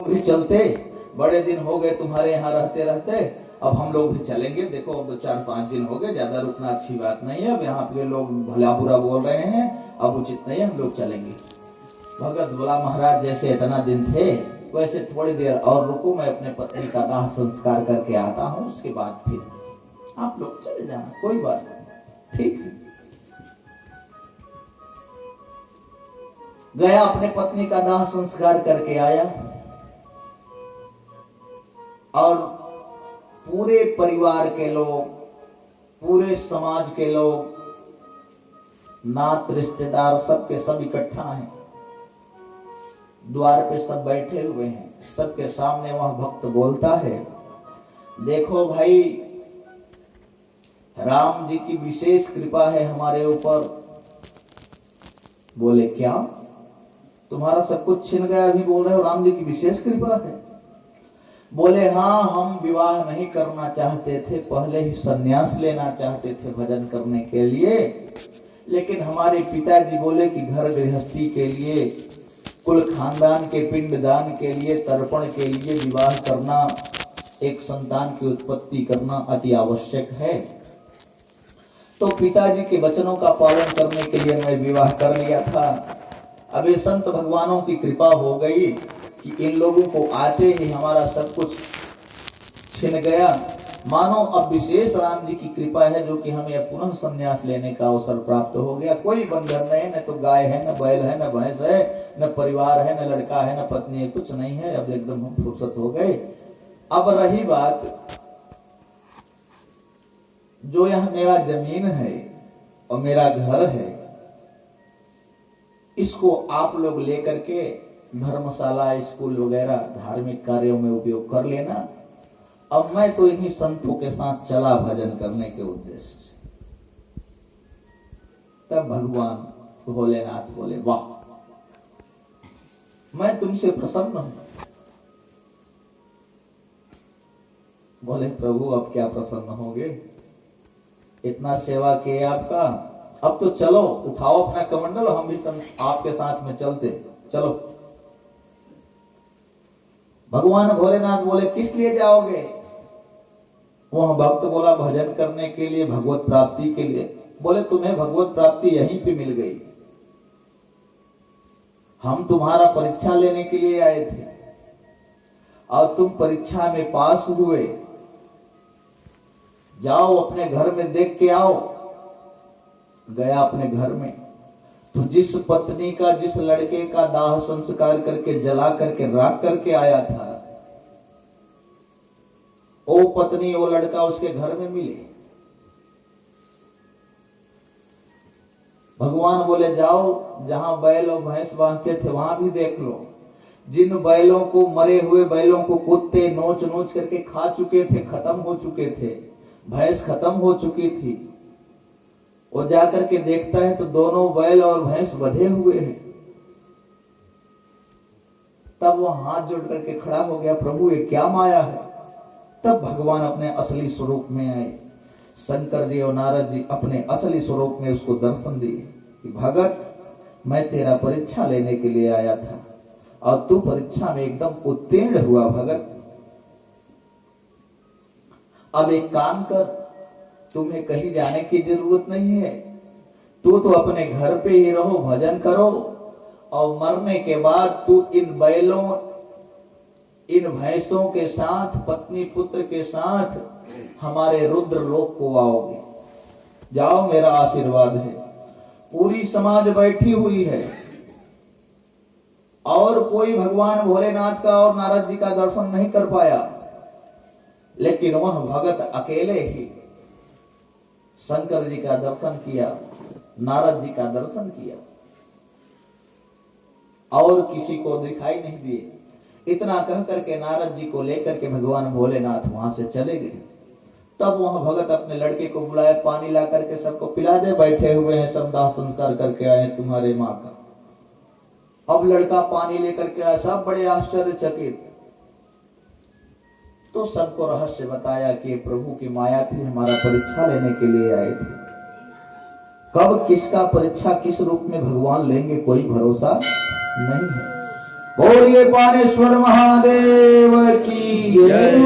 भी चलते, बड़े दिन हो गए तुम्हारे यहाँ रहते रहते, अब हम लोग भी चलेंगे। देखो अब 4-5 दिन हो गए, ज्यादा रुकना अच्छी बात नहीं है। अब यहाँ पे लोग भला बुरा बोल रहे हैं, अब उचित नहीं है, हम लोग चलेंगे। भगत बोला महाराज जैसे इतना दिन थे वैसे थोड़ी देर और रुको, मैं अपने पत्नी का दाह संस्कार करके आता हूँ, उसके बाद फिर आप लोग चले जाना, कोई बात नहीं, ठीक है। गया, अपने पत्नी का दाह संस्कार करके आया और पूरे परिवार के लोग, पूरे समाज के लोग, नात रिश्तेदार सबके सब इकट्ठा हैं। द्वार पे सब बैठे हुए हैं, सबके सामने वह भक्त बोलता है, देखो भाई राम जी की विशेष कृपा है हमारे ऊपर। बोले क्या, तुम्हारा सब कुछ छिन गया, अभी बोल रहे हो राम जी की विशेष कृपा है? बोले हाँ, हम विवाह नहीं करना चाहते थे, पहले ही संन्यास लेना चाहते थे भजन करने के लिए, लेकिन हमारे पिताजी बोले कि घर गृहस्थी के लिए, कुल खानदान के पिंडदान के लिए, तर्पण के लिए विवाह करना, एक संतान की उत्पत्ति करना अति आवश्यक है। तो पिताजी के वचनों का पालन करने के लिए मैं विवाह कर लिया था। अब ये संत भगवानों की कृपा हो गई कि इन लोगों को आते ही हमारा सब कुछ छिन गया। मानो अब विशेष राम जी की कृपा है जो कि हमें पुनः संन्यास लेने का अवसर प्राप्त हो गया। कोई बंधन नहीं, न तो गाय है, न बैल है, न भैंस है, न परिवार है, न लड़का है, न पत्नी है, कुछ नहीं है। अब एकदम हम फुर्सत हो गए। अब रही बात, जो यह मेरा जमीन है और मेरा घर है, इसको आप लोग लेकर के धर्मशाला, स्कूल वगैरह धार्मिक कार्यों में उपयोग कर लेना। अब मैं तो इन्हीं संतों के साथ चला भजन करने के उद्देश्य से। तब भगवान भोलेनाथ बोले, वाह, मैं तुमसे प्रसन्न हूं। बोले प्रभु अब क्या प्रसन्न होगे, इतना सेवा किए आपका, अब तो चलो, उठाओ अपना कमंडल, हम भी आपके साथ में चलते, चलो। भगवान भोलेनाथ बोले किस लिए जाओगे? वह भक्त बोला भजन करने के लिए, भगवत प्राप्ति के लिए। बोले तुम्हें भगवत प्राप्ति यहीं पे मिल गई, हम तुम्हारा परीक्षा लेने के लिए आए थे और तुम परीक्षा में पास हुए, जाओ अपने घर में देख के आओ। गया अपने घर में, तो जिस पत्नी का, जिस लड़के का दाह संस्कार करके जला करके राख करके आया था, वो पत्नी वो लड़का उसके घर में मिले। भगवान बोले जाओ, जहां बैल और भैंस बांधते थे वहां भी देख लो। जिन बैलों को, मरे हुए बैलों को कुत्ते नोच नोच करके खा चुके थे, खत्म हो चुके थे, भैंस खत्म हो चुकी थी, वो जाकर के देखता है तो दोनों बैल और भैंस बंधे हुए हैं। तब वो हाथ जोड़ करके खड़ा हो गया, प्रभु ये क्या माया है? तब भगवान अपने असली स्वरूप में आए। शंकर जी और नारद जी अपने असली स्वरूप में उसको दर्शन दिए कि भगत मैं तेरा परीक्षा लेने के लिए आया था और तू परीक्षा में एकदम उत्तीर्ण हुआ भगत। अब एक काम कर, तुम्हें कहीं जाने की जरूरत नहीं है, तू तो अपने घर पे ही रहो, भजन करो, और मरने के बाद तू इन बैलों, इन भैंसों के साथ, पत्नी पुत्र के साथ हमारे रुद्र लोक को आओगे। जाओ, मेरा आशीर्वाद है। पूरी समाज बैठी हुई है और कोई भगवान भोलेनाथ का और नारद जी का दर्शन नहीं कर पाया, लेकिन वह भगत अकेले ही शंकर जी का दर्शन किया, नारद जी का दर्शन किया, और किसी को दिखाई नहीं दिए। इतना कह करके नारद जी को लेकर के भगवान भोलेनाथ वहां से चले गए। तब वह भगत अपने लड़के को बुलाया, पानी ला करके सबको पिला दे, बैठे हुए हैं सब, दाह संस्कार करके आए तुम्हारे माँ का। अब लड़का पानी लेकर के आया, सब बड़े आश्चर्यचकित। तो सबको रहस्य बताया कि प्रभु की माया थी, हमारा परीक्षा लेने के लिए आए थे। कब किसका परीक्षा किस रूप में भगवान लेंगे कोई भरोसा नहीं है। बोलिए पानेश्वर महादेव की जय।